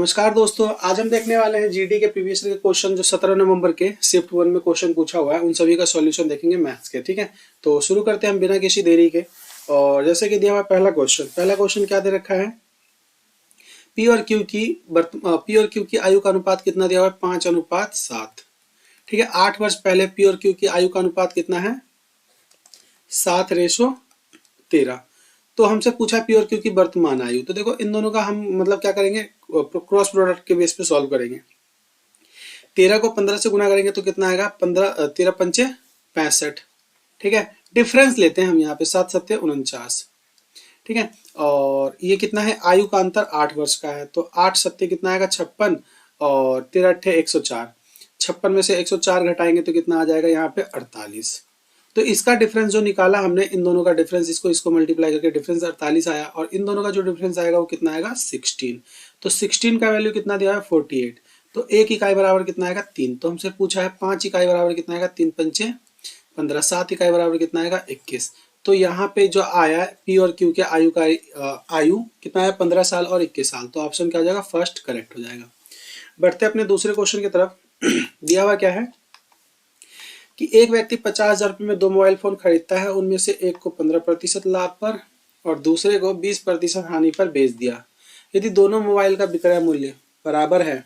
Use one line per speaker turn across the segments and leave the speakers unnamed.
नमस्कार दोस्तों, आज हम देखने वाले हैं जीडी के प्रीवियस के क्वेश्चन जो 17 नवंबर के शिफ्ट 1 में क्वेश्चन पूछा हुआ है, उन सभी का सॉल्यूशन देखेंगे मैथ्स के। ठीक है, तो शुरू करते हैं हम बिना किसी देरी के। और जैसे कि दिया हुआ पहला क्वेश्चन क्या दे रखा है, पी और क्यू की आयु का अनुपात कितना दिया हुआ है, 5:7। ठीक है, 8 वर्ष पहले पी और क्यू की आयु का अनुपात कितना है, 7:13। तो हमसे पूछा पी और क्यू की वर्तमान आयु। तो देखो इन दोनों का हम मतलब क्या करेंगे, क्रॉस प्रोडक्ट के बेस पे सॉल्व करेंगे। 13 को 15 से गुना करेंगे तो कितना आएगा, 13 पंचे 65। ठीक है, डिफरेंस लेते हैं हम यहाँ पे, 7 सत्ते 49। ठीक है, और ये कितना है, आयु का अंतर 8 वर्ष का है, तो 8 सत्ते कितना आएगा, 56, और 13 अट्ठे 104। 56 में से 104 घटाएंगे तो कितना आ जाएगा यहाँ पे, 48। तो इसका डिफरेंस जो निकाला हमने, इन दोनों का डिफरेंस, इसको मल्टीप्लाई करके डिफरेंस 48 आया, और इन दोनों का जो डिफरेंस आएगा वो कितना आएगा, 16। तो 16 का वैल्यू कितना दिया है, 48। तो 1 इकाई बराबर कितना आएगा, 3। तो हमसे पूछा है 5 इकाई बराबर कितना आएगा, 3 पंचे 15। 7 इकाई बराबर कितना आएगा, 21। तो यहाँ पे जो आया पी और क्यू के आयु कितना है, 15 साल और 21 साल। तो ऑप्शन क्या हो जाएगा, फर्स्ट करेक्ट हो जाएगा। बढ़ते अपने दूसरे क्वेश्चन की तरफ। दिया हुआ क्या है कि एक व्यक्ति 50,000 रुपये में 2 मोबाइल फोन खरीदता है, उनमें से एक को 15% लाभ पर और दूसरे को 20% हानि पर बेच दिया। यदि दोनों मोबाइल का विक्रय मूल्य बराबर है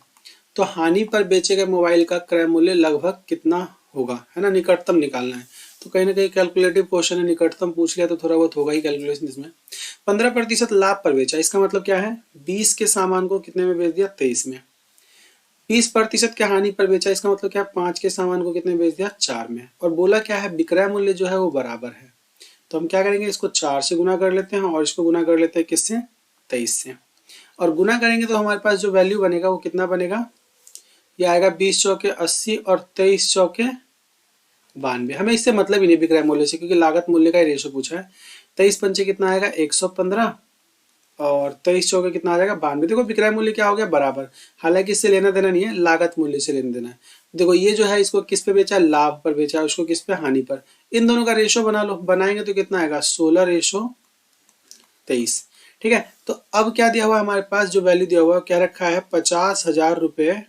तो हानि पर बेचे गए मोबाइल का क्रय मूल्य लगभग कितना होगा, है ना, निकटतम निकालना है। तो कहीं ना कहीं कैलकुलेटिव क्वेश्चन है, निकटतम पूछ लिया तो थोड़ा बहुत होगा ही कैलकुलेशन इसमें। 15% लाभ पर बेचा, इसका मतलब क्या है, 20 के सामान को कितने में बेच दिया, 23 में। 20% के हानि पर बेचा, इसका मतलब क्या है, 5 के सामान को कितने बेच दिया, 4 में। और बोला क्या है, विक्रय मूल्य जो है वो बराबर है। तो हम क्या करेंगे, इसको 4 से गुना कर लेते हैं और इसको गुना कर लेते हैं किससे, 23 से। और गुना करेंगे तो हमारे पास जो वैल्यू बनेगा वो कितना बनेगा, ये आएगा 20 चौके 80 और 23 चौके 92। हमें इससे मतलब ही नहीं विक्रय मूल्य से, क्योंकि लागत मूल्य का ही रेशो पूछा है। 23 पंचे कितना आएगा, 115, और 23 चौके कितना आ जाएगा, 92। देखो विक्रय मूल्य क्या हो गया, बराबर। हालांकि इससे लेना देना नहीं है, लागत मूल्य से लेना देना है। देखो ये जो है इसको किस पे बेचा, लाभ पर बेचा, उसको किस पे, हानि पर। इन दोनों का रेशो बना लो, बनाएंगे तो कितना आएगा, 16:23। ठीक है, तो अब क्या दिया हुआ हमारे पास, जो वैल्यू दिया हुआ क्या रखा है, 50,000 रुपये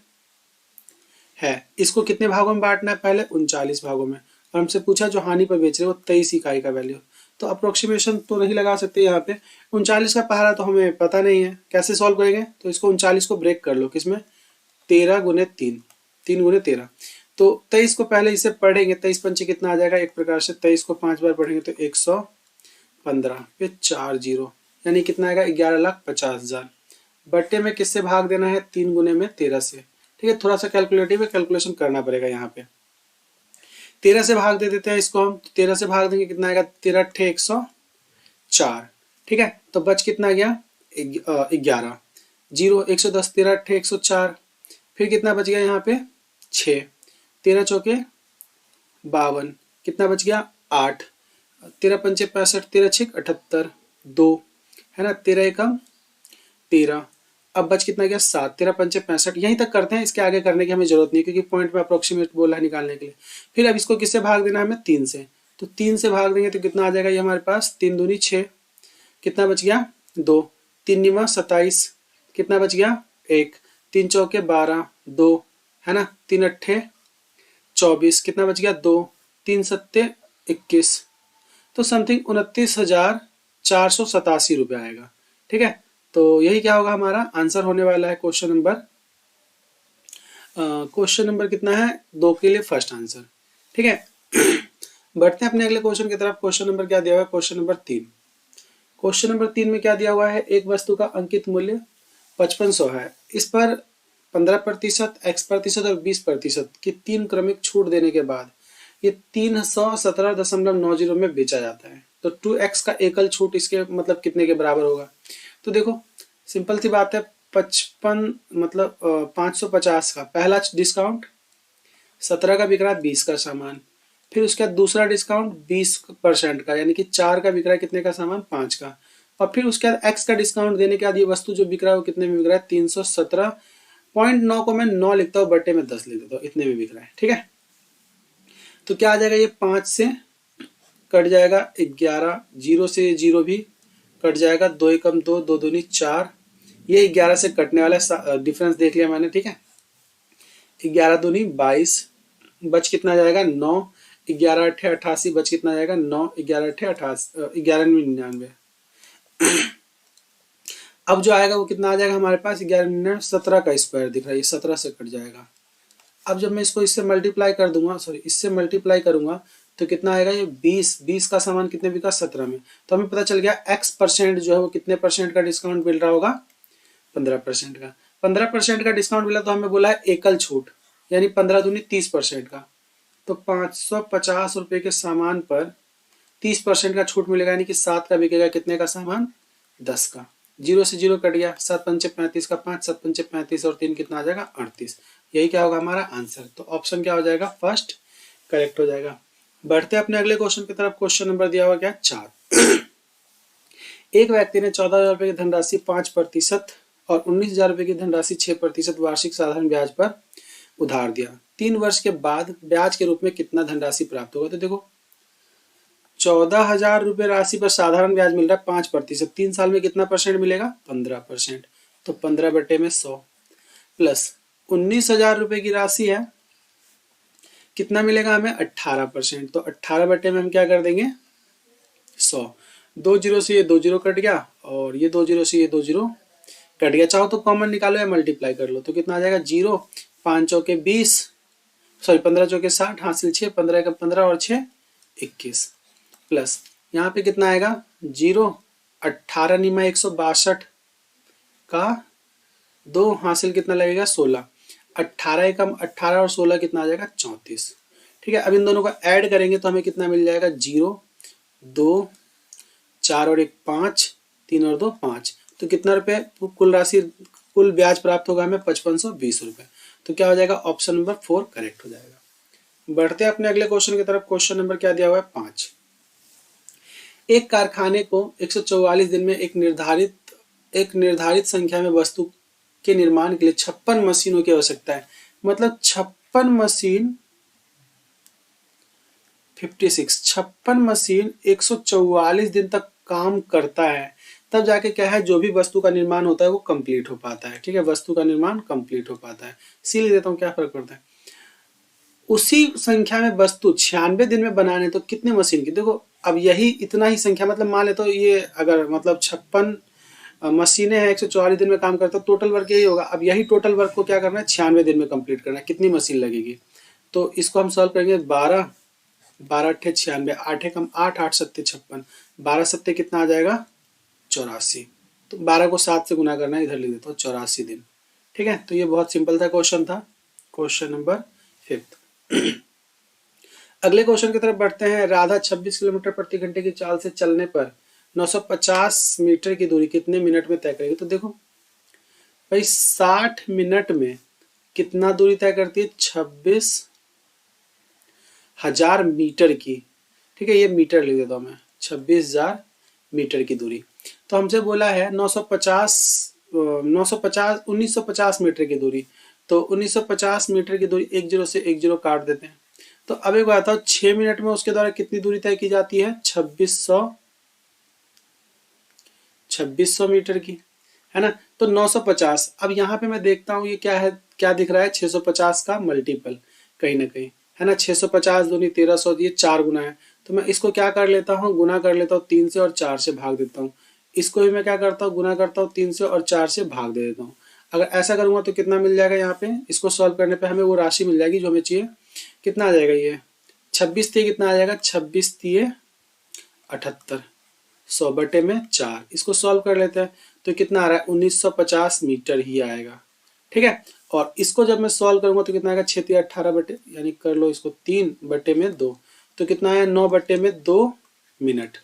है। इसको कितने भागों में बांटना है, पहले 39 भागों में। और हमसे पूछा जो हानि पर बेच रहे हो 23 इकाई का वैल्यू। तो अप्रोक्सीमेशन तो नहीं लगा सकते यहाँ पे। 39 का पहाड़ा तो हमें पता नहीं है, कैसे सॉल्व करेंगे। तो इसको 39 को ब्रेक कर लो, किसमें, 13 गुने 3, 3 गुने 13। तो 23 को पहले इसे पढ़ेंगे, 23 पंचे कितना आ जाएगा, एक प्रकार से 23 को 5 बार पढ़ेंगे तो 115 पे 4 जीरो, यानी कितना आएगा, 11,50,000। बट्टे में किससे भाग देना है, 3 गुने में 13 से। ठीक है, थोड़ा सा कैलकुलेटिव है, कैलकुलेशन करना पड़ेगा यहाँ पे। 13 से भाग दे देते हैं इसको हम, 13 से भाग देंगे कितना आएगा, 13 अट्ठे 104। ठीक है, तो बच कितना गया, 11 जीरो, 110, 13 अट्ठे 104। फिर कितना बच गया यहाँ पे, 6, 13 चौके 52, कितना बच गया, 8, 13 पंचे 65, 13 छिक 78, 2, है ना, 13 एकम 13। अब बच कितना गया, 7, 13 पंचे 65। यहीं तक करते हैं, इसके आगे करने की हमें जरूरत नहीं, क्योंकि पॉइंट में अप्रोक्सीमेट बोला है निकालने के लिए। फिर अब इसको किससे भाग देना है हमें, 3 से। तो 3 से भाग देंगे तो कितना आ जाएगा, ये हमारे पास 3 दूनी 6, कितना बच गया, 2, 3 निमा 27, कितना बच गया, 1, 3 चौके 12, 2, है ना, 3 अट्ठे 24, कितना बच गया, 2, 3 सत्ते 21। तो समथिंग 29,487 रुपये आएगा। ठीक है, तो यही क्या होगा, हमारा आंसर होने वाला है क्वेश्चन नंबर कितना है, 2 के लिए फर्स्ट आंसर। ठीक है, बढ़ते हैं अपने अगले क्वेश्चन की तरफ। क्वेश्चन नंबर क्या दिया हुआ है, क्वेश्चन नंबर 3। क्वेश्चन नंबर 3 में क्या दिया हुआ है, एक वस्तु का अंकित मूल्य 5500 है, इस पर 15%, X% और 20% की 3 क्रमिक छूट देने के बाद ये 317.90 में बेचा जाता है। तो 2x का एकल छूट इसके मतलब कितने के बराबर होगा। तो देखो सिंपल सी बात है, 55 मतलब 550 का पहला डिस्काउंट, 17 का बिक रहा है 20 का सामान, फिर उसका दूसरा डिस्काउंट 20% का, यानी कि 4 का बिक रहा है कितने का सामान, 5 का, और फिर उसके बाद x का डिस्काउंट देने के बाद ये वस्तु जो बिक रहा है वो कितने में बिक रहा है, 317.9 को मैं 9 लिखता हूँ, बट्टे में 10 लिख देता हूँ, इतने में बिक रहा है। ठीक है, तो क्या आ जाएगा, ये 5 से कट जाएगा 11, जीरो से जीरो भी कट जाएगा, 2 एकम 2, 2 दूनी 4, ये 11 से कटने वाला डिफरेंस देख लिया मैंने, ठीक है। 11 दूनी 22, बच कितना जाएगा 9, 11 अट्ठे 88, बच कितना जाएगा 9, 11 अट्ठे 88, 11 99। अब जो आएगा वो कितना आ जाएगा हमारे पास, 11 17 का स्क्वायर दिख रहा है, ये 17 से कट जाएगा। अब जब मैं इसको इससे मल्टीप्लाई कर दूंगा, सॉरी इससे मल्टीप्लाई करूंगा, तो कितना आएगा ये 20 का सामान कितने बिका 17 में। तो हमें पता चल गया x% जो है वो कितने परसेंट का डिस्काउंट मिल रहा होगा, 15% का। 15% का डिस्काउंट मिला तो हमें बोला है एकल छूट, यानी 15 दूनी 30% का। तो 550 रुपये के सामान पर 30% का छूट मिलेगा, यानी कि 7 का बिकेगा कितने का सामान, 10 का। 0 से 0 कट गया, 7 पंचे 35 का 5, 7 पंचे 35 और 3 कितना आ जाएगा 38। यही क्या होगा हमारा आंसर। तो ऑप्शन क्या हो जाएगा, फर्स्ट करेक्ट हो जाएगा। बढ़ते अपने अगले क्वेश्चन की तरफ। क्वेश्चन नंबर दिया हुआ क्या, 4। एक व्यक्ति ने 14,000 रुपये की धनराशि 5% और 19,000 रुपये की धनराशि 6% वार्षिक साधारण ब्याज पर उधार दिया। 3 वर्ष के बाद ब्याज के रूप में कितना धनराशि प्राप्त होगा। तो देखो 14,000 रुपये राशि पर साधारण ब्याज मिल रहा है 5%, 3 साल में कितना परसेंट मिलेगा, 15%। तो 15/100 प्लस 19,000 रुपये की राशि है, कितना मिलेगा हमें 18%। तो 18 में हम क्या कर देंगे 100, 2 जीरो से ये 2 जीरो कट गया और ये 2 जीरो से ये 2 जीरो कट गया। चाहो तो कॉमन निकालो या मल्टीप्लाई कर लो, तो कितना आ जाएगा 0, 5 चौके 20, सॉरी 15 चौके 60, हासिल 6, 15 का 15 और 6 21 प्लस यहाँ पे कितना आएगा 0, 18 निमा 162 का 2, हासिल कितना लगेगा 16, 18 एकम 18 और 16 कितना आ जाएगा 34। ठीक है, अब इन दोनों को ऐड करेंगे तो हमें कितना मिल जाएगा 0, 2, 4 और 1 5, 3 और 2 5। तो कितना रुपए कुल राशि, कुल ब्याज प्राप्त होगा हमें 5520 रुपए। तो क्या हो जाएगा, ऑप्शन नंबर 4 करेक्ट हो जाएगा। बढ़ते हैं अपने अगले क्वेश्चन की तरफ। क्वेश्चन नंबर क्या दिया हुआ है 5। एक कारखाने को 144 दिन में एक निर्धारित संख्या में वस्तु के निर्माण के लिए 56 मशीनों की आवश्यकता है। मतलब 56 मशीन 56 मशीन 144 दिन तक काम करता है, तब जाके क्या है जो भी वस्तु का निर्माण होता है वो कंप्लीट हो पाता है। ठीक है, वस्तु का निर्माण कंप्लीट हो पाता है। सी देता हूँ, क्या फर्क पड़ता है। उसी संख्या में वस्तु 96 दिन में बनाने तो कितने मशीन की, देखो अब यही इतना ही संख्या, मतलब मान ले तो ये अगर मतलब 56 मशीनें हैं 144 दिन में काम करता है, टोटल वर्क यही होगा। अब यही टोटल वर्क को क्या करना है 96 दिन में कंप्लीट करना है, कितनी मशीन लगेगी। तो इसको हम सॉल्व करेंगे 12 अट्ठे 96, 8 कम 8, 8 सत्ते 56, 12 सत्ते कितना आ जाएगा 84। तो 12 को 7 से गुना करना है, इधर लिख देता हूँ 84 दिन। ठीक है, तो ये बहुत सिंपल था क्वेश्चन था, क्वेश्चन नंबर 5। अगले क्वेश्चन की तरफ बढ़ते हैं। राधा 26 किलोमीटर प्रति घंटे की चाल से चलने पर 950 मीटर की दूरी कितने मिनट में तय करेगी। तो देखो भाई 60 मिनट में कितना दूरी तय करती है, 26,000 मीटर की। ठीक है, ये मीटर लिख देता हूँ मैं, 26,000 मीटर की दूरी। तो हमसे बोला है 1950 मीटर की दूरी। तो 1950 मीटर की दूरी 1 0 से 1 0 काट देते हैं। तो अब एक बात है 6 मिनट में उसके द्वारा कितनी दूरी तय की जाती है, 2600 मीटर की, है ना। तो 950, अब यहाँ पे मैं देखता हूँ ये क्या है, क्या दिख रहा है 650 का मल्टीपल कहीं ना कहीं, है ना। 650 दूनी 1300, ये 4 गुना है। तो मैं इसको क्या कर लेता हूँ, गुना कर लेता हूँ 3 से और 4 से भाग देता हूँ। इसको भी मैं क्या करता हूँ, गुना करता हूँ 3 से और 4 से भाग दे देता हूँ। अगर ऐसा करूंगा तो कितना मिल जाएगा, यहाँ पे इसको सॉल्व करने पे हमें वो राशि मिल जाएगी जो हमें चाहिए। कितना आ जाएगा, ये 26 थी, कितना आ जाएगा 26 थी 78, 100 बटे में 4। इसको सॉल्व कर लेते हैं तो कितना आ रहा है 1950 मीटर ही आएगा। ठीक है, और इसको जब मैं सॉल्व करूंगा तो कितना आएगा 6 3 18 बटे, यानी कर लो इसको 3 बटे में 2, तो कितना है 9 बटे में 2 मिनट।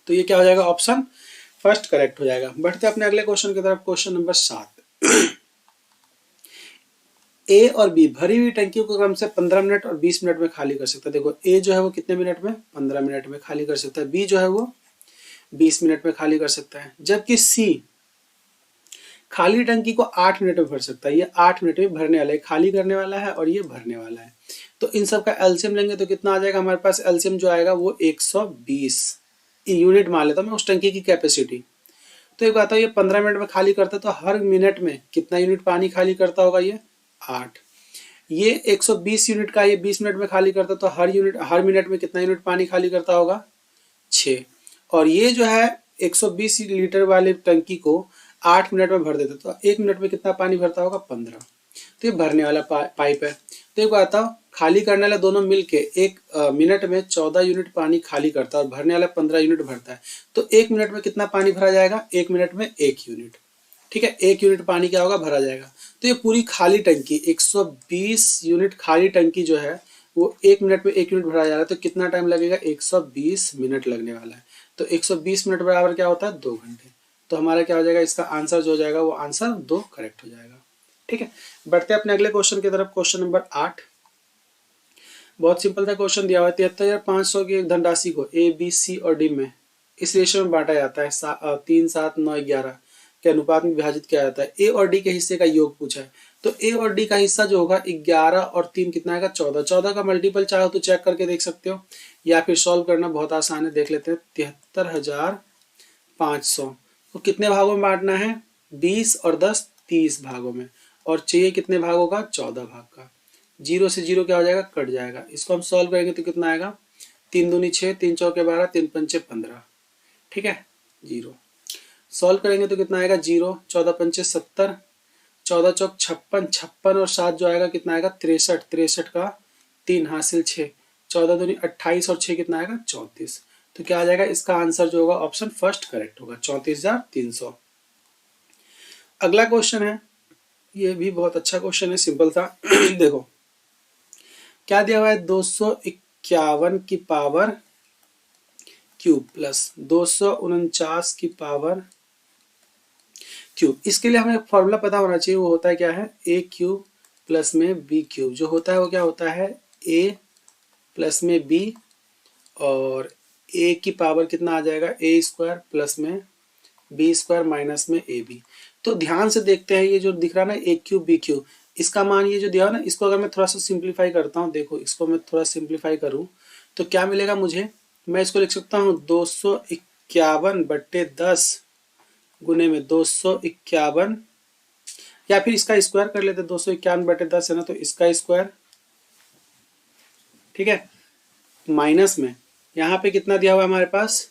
तो ये क्या हो जाएगा, ऑप्शन फर्स्ट करेक्ट हो जाएगा। बढ़ते अपने अगले क्वेश्चन की तरफ। Question number 7। ए और बी भरी हुई टंकी को क्रम से 15 मिनट और 20 मिनट में खाली कर सकता है। देखो ए जो है वो कितने मिनट में, 15 मिनट में खाली कर सकता है। बी जो है वो 20 मिनट में खाली कर सकता है। जबकि सी खाली टंकी को 8 मिनट में भर सकता है। ये 8 मिनट में भरने वाला है, खाली करने वाला है और ये भरने वाला है। तो इन सब का एलसीएम लेंगे तो कितना आ जाएगा हमारे पास, एलसीएम जो आएगा वो 120 यूनिट मान लेता हूँ मैं उस टंकी की कैपेसिटी। तो एक बात है, ये 15 मिनट में खाली करता है तो हर मिनट में कितना यूनिट पानी खाली करता होगा, ये 8। ये 120 यूनिट का, ये 20 मिनट में खाली करता है तो हर मिनट में कितना यूनिट पानी खाली करता होगा, 6। और ये जो है 120 लीटर वाले टंकी को 8 मिनट में भर देते तो 1 मिनट में कितना पानी भरता होगा, 15। तो ये भरने वाला पाइप है। तो एक बात बताओ, खाली करने वाला दोनों मिलके एक मिनट में 14 यूनिट पानी खाली करता है और भरने वाला 15 यूनिट भरता है। तो 1 मिनट में कितना पानी भरा जाएगा, 1 मिनट में 1 यूनिट। ठीक है, 1 यूनिट पानी क्या होगा, भरा जाएगा। तो ये पूरी खाली टंकी 120 यूनिट खाली टंकी जो है वो 1 मिनट में 1 यूनिट भरा जा रहा है। तो कितना टाइम लगेगा, 120 मिनट लगने वाला है। तो 120 मिनट बराबर क्या होता है, 2 घंटे। तो हमारा क्या हो जाएगा, इसका आंसर जो हो जाएगा वो आंसर 2 करेक्ट हो जाएगा। ठीक है, बढ़ते हैं अपने अगले क्वेश्चन की तरफ। क्वेश्चन नंबर 8, बहुत सिंपल सा क्वेश्चन दिया हुआ है। 73,500 की एक धनराशि को ए, बी, सी और डी में इस रेशियो में बांटा जाता है, 3, 7, 9, 11 के अनुपात में विभाजित किया जाता है। ए और डी के हिस्से का योग पूछा है। तो ए और डी का हिस्सा जो होगा 11 और 3 कितना आएगा, 14। 14 का मल्टीपल चाहो तो चेक करके देख सकते हो या फिर सॉल्व करना बहुत आसान है, देख लेते हैं। 73,500 को कितने भागों में बांटना है, 20 और 10 30 भागों में, और चाहिए कितने भागों का, 14 भाग का। 0 से 0 क्या हो जाएगा, कट जाएगा। इसको हम सॉल्व करेंगे तो कितना आएगा, 3 दूनी 6, 3 चौके 12, 3 पंचे 15। ठीक है, 0 सॉल्व करेंगे तो कितना आएगा, 0, 14 पंचे 70, 14 चौक 56, 56 और 7 जो आएगा कितना आएगा, 63, 63 का 3 हासिल 6, 14 दूनी 28 और 6 कितना आएगा, 34। तो क्या आ जाएगा, इसका आंसर जो होगा ऑप्शन फर्स्ट करेक्ट होगा, 34,300। अगला क्वेश्चन है, ये भी बहुत अच्छा क्वेश्चन है, सिंपल था। देखो क्या दिया हुआ है, 251 की पावर क्यूब प्लस 249 की पावर क्यूब। इसके लिए हमें एक फॉर्मूला पता होना चाहिए, वो होता है क्या है, ए क्यूब प्लस में बी क्यूब। जो होता है वो क्या होता है, ए प्लस में बी, और ए की पावर कितना आ जाएगा, ए स्क्वायर प्लस में बी स्क्वायर माइनस में ए बी। तो ध्यान से देखते हैं, ये जो दिख रहा है ना, ए क्यूब बी क्यूब, इसका मान ये जो दिया है ना, इसको अगर मैं थोड़ा सा सिंप्लीफाई करता हूँ, देखो इसको मैं थोड़ा सिंप्लीफाई करूँ तो क्या मिलेगा मुझे, मैं इसको लिख सकता हूँ 251/10 गुने में 251, या फिर इसका स्क्वायर कर लेते, 251/10 है ना, तो इसका स्क्वायर। ठीक है, माइनस में यहाँ पे कितना दिया हुआ है हमारे पास,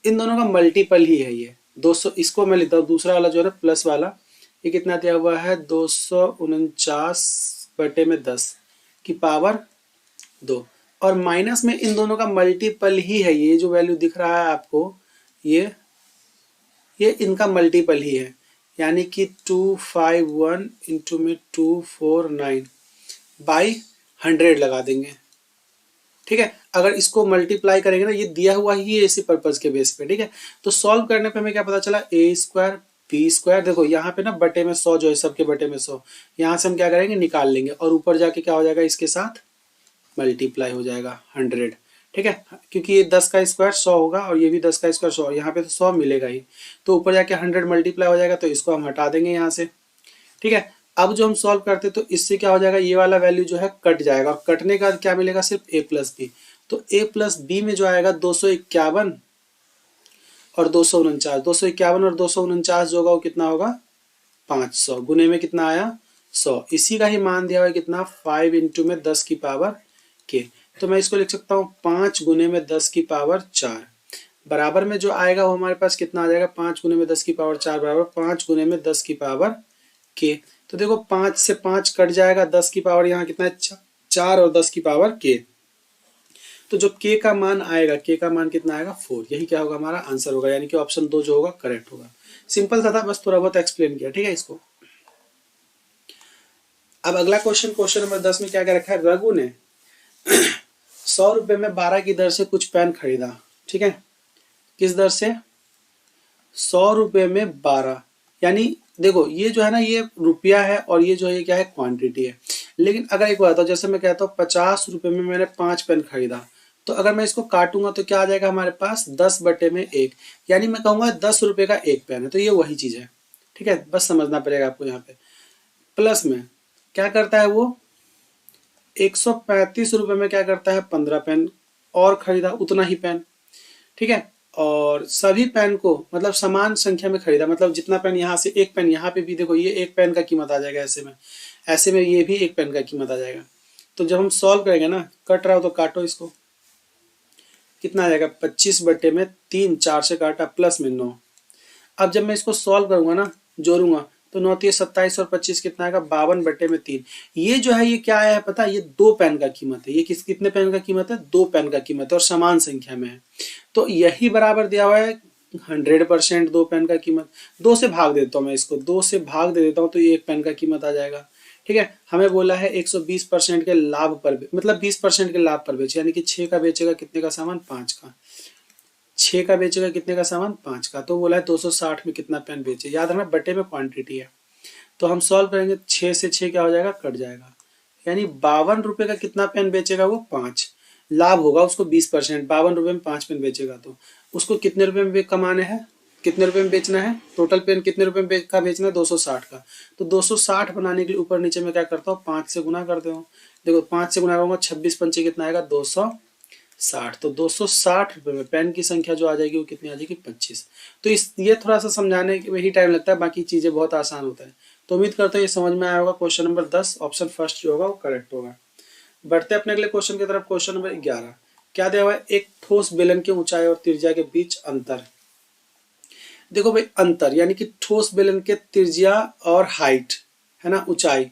इन दोनों का मल्टीपल ही है ये 200। इसको मैं लिखता हूँ, दूसरा वाला जो है ना प्लस वाला, ये कितना दिया हुआ है, 249/10 की पावर 2, और माइनस में इन दोनों का मल्टीपल ही है, ये जो वैल्यू दिख रहा है आपको, ये इनका मल्टीपल ही है, यानी कि 251 इंटू में 249/100 लगा देंगे। ठीक है, अगर इसको मल्टीप्लाई करेंगे ना, ये दिया हुआ ही है इसी पर्पज के बेस पे। ठीक है, तो सॉल्व करने पे हमें क्या पता चला, ए स्क्वायर बी स्क्वायर, देखो यहाँ पे ना बटे में 100 जो है, सबके बटे में 100, यहाँ से हम क्या करेंगे, निकाल लेंगे, और ऊपर जाके क्या हो जाएगा, इसके साथ मल्टीप्लाई हो जाएगा 100। ठीक है, क्योंकि ये 10 का स्क्वायर 100 होगा और ये भी 10 का स्क्वायर 100, यहाँ पे तो 100 मिलेगा ही, तो ऊपर जाके 100 मल्टीप्लाई हो जाएगा, तो इसको हम हटा देंगे यहाँ से। ठीक है, अब जो हम सॉल्व करते तो इससे क्या हो जाएगा, ये वाला वैल्यू जो है कट जाएगा, और कटने का क्या मिलेगा, सिर्फ ए प्लस बी। तो ए प्लस बी में जो आएगा 251 और 249, 251 और 249 जो होगा वो कितना होगा, 500 गुने में कितना आया, 100। इसी का ही मान दिया हुआ है कितना, 5 इंटू में 10 की पावर के। तो मैं इसको लिख सकता हूँ 5 गुने में 10 की पावर 4, बराबर में जो आएगा वो हमारे पास कितना आ जाएगा, 5 गुने में 10 की पावर 4 बराबर 5 गुने में 10 की पावर के। तो देखो 5 से 5 कट जाएगा, 10 की पावर यहाँ कितना है, 4 और 10 की पावर के। तो जो के का मान आएगा, के का मान कितना आएगा, 4। यही क्या होगा, हमारा आंसर होगा, यानी कि ऑप्शन 2 जो होगा करेक्ट होगा। सिंपल सा था, बस थोड़ा बहुत एक्सप्लेन किया। ठीक है इसको। अब अगला क्वेश्चन नंबर 10 में क्या क्या रखा है, रघु ने 100 रुपए में 12 की दर से कुछ पेन खरीदा। ठीक है, किस दर से, 100 रुपए में 12, यानी देखो ये जो है ना, ये रुपया है और ये जो है क्या है, क्वांटिटी है। लेकिन अगर एक बात हो, जैसे मैं कहता हूँ 50 रुपए में मैंने 5 पेन खरीदा, तो अगर मैं इसको काटूंगा तो क्या आ जाएगा हमारे पास, 10/1, यानी मैं कहूंगा 10 रुपए का एक पेन है। तो ये वही चीज है। ठीक है, बस समझना पड़ेगा आपको यहाँ पे। प्लस में क्या करता है वो, 135 रुपए में क्या करता है, 15 पेन और खरीदा, उतना ही पेन। ठीक है, और सभी पेन को मतलब समान संख्या में खरीदा, मतलब जितना पेन यहाँ से, एक पेन यहाँ पे भी देखो, ये एक पेन का कीमत आ जाएगा, ऐसे में ये भी एक पेन का कीमत आ जाएगा। तो जब हम सॉल्व करेंगे ना, कट रहा हो तो काटो इसको, कितना आ जाएगा 25/3, 4 से काटा प्लस में 9। अब जब मैं इसको सॉल्व करूंगा ना, जोड़ूंगा, तो 9 3 27 और 25 कितना आएगा 52/3। ये जो है ये क्या आया है पता है, ये 2 पेन का कीमत है। ये कितने पेन का कीमत है, 2 पेन का कीमत है और समान संख्या में है। तो यही बराबर दिया हुआ है 100% 2 पेन का कीमत। 2 से भाग देता हूँ मैं इसको, 2 से भाग दे देता हूँ तो ये 1 पेन का कीमत आ जाएगा। ठीक है, हमें बोला है 120% के लाभ पर, मतलब 20% के लाभ पर बेचे, यानी कि 6 का बेचेगा कितने का सामान, 5 का। 6 का बेचेगा कितने का सामान, 5 का। तो बोला है 260 में कितना पेन बेचे, याद रखना बटे में क्वांटिटी है। तो हम सॉल्व करेंगे, 6 से 6 क्या हो जाएगा, कट जाएगा, यानी 52 रुपए का कितना पेन बेचेगा वो, 5। लाभ होगा उसको 20%, 52 रुपए में 5 पेन बेचेगा तो उसको कितने रुपए में कमाने हैं, कितने रुपए में बेचना है, टोटल पेन कितने रुपए में का बेचना है, 260 का। तो 260 बनाने के लिए ऊपर नीचे में क्या करता हूँ, 5 से गुना करते हो। देखो 5 से गुना करूंगा, 26 पंचे कितना आएगा, 260। तो 260 रुपए में पेन की संख्या जो आ जाएगी वो कितनी आ जाएगी, 25। तो ये थोड़ा सा समझाने में ही टाइम लगता है, बाकी चीजें बहुत आसान होता है। तो उम्मीद करते हैं ये समझ में आया होगा। क्वेश्चन नंबर 10 ऑप्शन फर्स्ट जो होगा वो करेक्ट होगा। बढ़ते अपने अगले क्वेश्चन की तरफ। क्वेश्चन नंबर 11 क्या दिया हुआ है, एक ठोस बेलन के ऊंचाई और त्रिज्या के बीच अंतर। देखो भाई, अंतर यानी कि ठोस बेलन के त्रिज्या और हाइट है ना, ऊंचाई,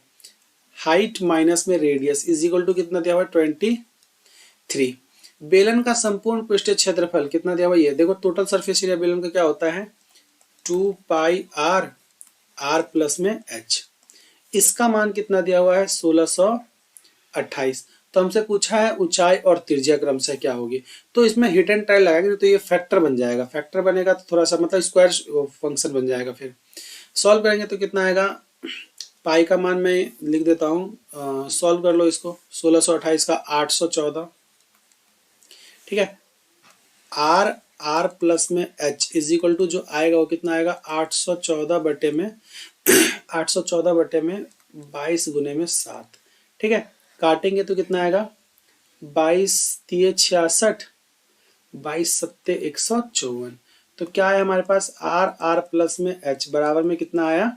हाइट माइनस में रेडियस इज इक्वल टू कितना दिया हुआ है, 23। बेलन का संपूर्ण पृष्ठीय क्षेत्रफल कितना दिया हुआ है, ये देखो टोटल सरफेस एरिया बेलन का क्या होता है, 2πr, r प्लस में h। इसका मान कितना दिया हुआ है, 1628। तो हमसे पूछा है ऊंचाई और त्रिज्या क्रमशः क्या होगी। तो इसमें हिट एंड ट्रायल लगाएंगे तो ये फैक्टर बन जाएगा, फैक्टर बनेगा तो थोड़ा सा मतलब स्क्वायर फंक्शन बन जाएगा। फिर सॉल्व करेंगे तो कितना आएगा, पाई का मान मैं लिख देता हूँ, सॉल्व कर लो इसको, 1628 का 814। ठीक है, r प्लस में h इज इक्वल टू जो आएगा वो कितना आएगा, 814 बटे में 814 बटे में 22 गुने में 7। ठीक है, काटेंगे तो कितना आएगा, 22 तिये 66, 22 सत्ते 154। तो क्या है हमारे पास, r प्लस में h बराबर में कितना आया,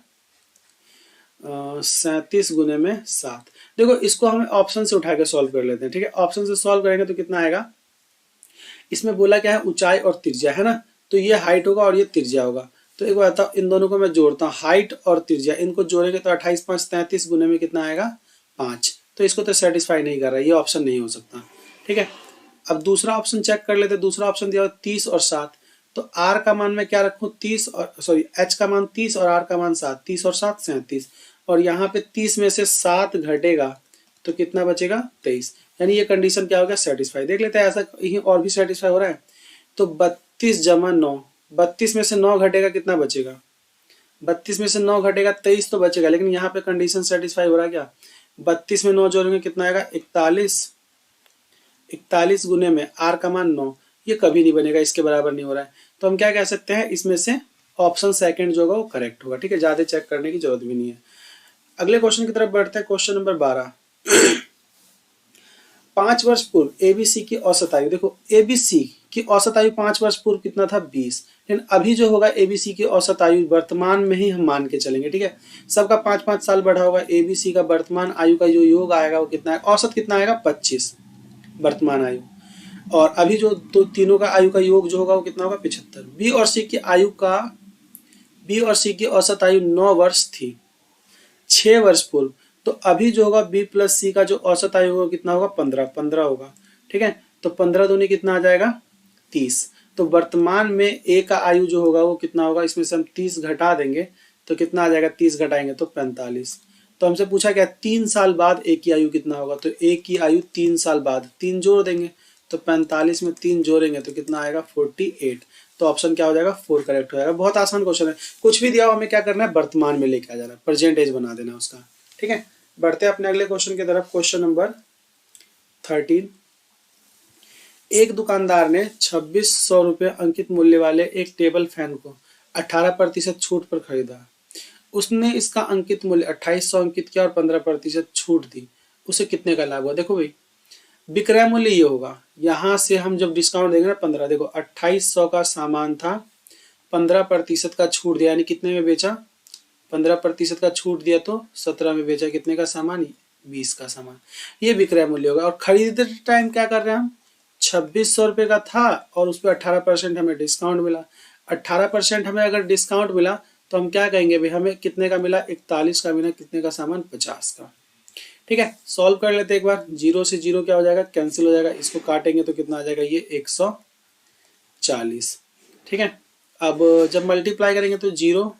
37 गुने में 7। देखो इसको हमें ऑप्शन से उठा के सॉल्व कर लेते हैं। ठीक है, ऑप्शन से सॉल्व करेंगे तो कितना आएगा, इसमें बोला क्या है, ऊंचाई और त्रिज्या है ना, तो ये हाइट होगा और ये त्रिज्या होगा। तो एक बार बताओ, इन दोनों को मैं जोड़ता हूँ, हाइट और त्रिज्या, इनको जोड़ेंगे तो 28 5 33 गुने में कितना आएगा, 5। तो इसको तो सेटिस्फाई नहीं कर रहा है, ये ऑप्शन नहीं हो सकता। ठीक है, अब दूसरा ऑप्शन चेक कर लेते हैं। दूसरा ऑप्शन दिया हुआ 30 और 7। तो r का मान मैं क्या रखूं, 30 और सॉरी h का मान 30 और r का मान 7, 30 और 7 37। और यहाँ पे 30 में से 7 घटेगा तो कितना बचेगा, 23। यानी ये कंडीशन क्या हो गया, सेटिस्फाई। देख लेते हैं ऐसा कहीं और भी सेटिस्फाई हो रहा है। तो 32 जमा 9, 32 में से 9 घटेगा कितना बचेगा, 32 में से 9 घटेगा 23 तो बचेगा। लेकिन यहाँ पे कंडीशन सेटिस्फाई हो रहा है क्या, 32 में 9 जोड़ेंगे कितना आएगा, 41, 41 गुने में r का मान 9, ये कभी नहीं बनेगा, इसके बराबर नहीं हो रहा है। तो हम क्या कह सकते हैं, इसमें से ऑप्शन सेकंड जो होगा वो करेक्ट होगा। ठीक है, ज्यादा चेक करने की जरूरत भी नहीं है। अगले क्वेश्चन की तरफ बढ़ते हैं। क्वेश्चन नंबर 12 5 वर्ष पूर्व एबीसी की औसत आयु, देखो एबीसी की औसत आयु 5 वर्ष पूर्व कितना था, 20। लेकिन अभी जो होगा एबीसी की औसत आयु वर्तमान में ही हम मान के चलेंगे। ठीक है, सबका 5-5 साल बढ़ा होगा, एबीसी का वर्तमान आयु का जो योग आएगा वो कितना है, औसत कितना आएगा, 25 वर्तमान आयु। और अभी जो तो तीनों का आयु का योग जो होगा वो कितना होगा, 75। बी और सी की औसत आयु 9 वर्ष थी 6 वर्ष पूर्व। तो अभी जो होगा बी प्लस सी का जो औसत आयु होगा कितना होगा, 15 होगा। ठीक है, तो 15 दूनी कितना आ जाएगा, 30। तो वर्तमान में ए का आयु जो होगा वो कितना होगा, इसमें से हम 30 घटा देंगे तो कितना आ जाएगा, 30 घटाएंगे तो 45। तो हमसे पूछा क्या, 3 साल बाद ए की आयु कितना होगा, तो ए की आयु 3 साल बाद 3 जोड़ देंगे तो 45 में 3 जोड़ेंगे तो कितना आएगा, 48। तो ऑप्शन क्या हो जाएगा, 4 करेक्ट हो जाएगा। बहुत आसान क्वेश्चन है, कुछ भी दिया हो हमें क्या करना है, वर्तमान में लेके आ जाना है, परसेंटेज बना देना उसका। ठीक है, बढ़ते हैं अपने अगले क्वेश्चन की तरफ। क्वेश्चन नंबर 13 एक दुकानदार ने 2600 रुपये अंकित मूल्य वाले एक टेबल फैन को 18% छूट पर खरीदा। उसने इसका अंकित मूल्य 2800 अंकित किया और 15% छूट दी, उसे कितने का लाभ हुआ। देखो भाई, विक्रय मूल्य ये होगा, यहाँ से हम जब डिस्काउंट देंगे ना 15, देखो 2800 का सामान था, 15% का छूट दिया, यानी कितने में बेचा, 15% का छूट दिया तो 17 में बेचा, कितने का सामान, 20 का सामान, ये विक्रय मूल्य होगा। और खरीदते टाइम क्या कर रहे हैं हम, 2600 रुपये का था और उस पर 18% हमें डिस्काउंट मिला। 18% हमें अगर डिस्काउंट मिला तो हम क्या कहेंगे भाई, हमें कितने का मिला, 41 का मिला, कितने का सामान, 50 का। ठीक है, सॉल्व कर लेते हैं एक बार। 0 से 0 क्या हो जाएगा, कैंसिल हो जाएगा, इसको काटेंगे तो कितना आ जाएगा, ये 140। ठीक है, अब जब मल्टीप्लाई करेंगे तो 0,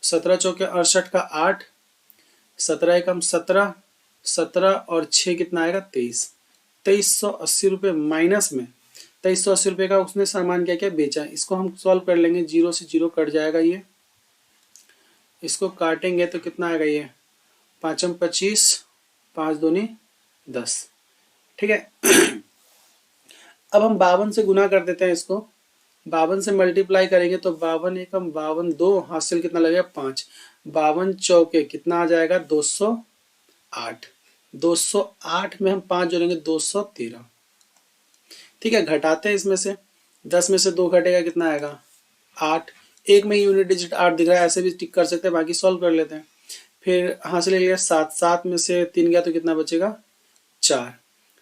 17 चौके 68 का 8, 17 एकम 17, 17 और 6 कितना आएगा, 23। 2380 रुपये माइनस में 2380 रुपये का उसने सामान क्या क्या बेचा, इसको हम सॉल्व कर लेंगे। 0 से 0 कट जाएगा, ये इसको काटेंगे तो कितना आएगा, ये 5 25, 5 दूनी 10। ठीक है, अब हम 52 से गुना कर देते हैं इसको, 52 से मल्टीप्लाई करेंगे तो 52 एकम 52, 2 हासिल कितना लगेगा, 5, 52 चौके कितना आ जाएगा, 208। 208 में हम 5 जोड़ेंगे, 213। ठीक है, घटाते हैं इसमें से, 10 में से 2 घटेगा, कितना आएगा, 8। एक में यूनिट डिजिट 8 दिख रहा है, ऐसे भी टिक कर सकते हैं, बाकी सॉल्व कर लेते हैं। फिर हासिल ले लिया 7, 7 में से 3 गया तो कितना बचेगा, 4।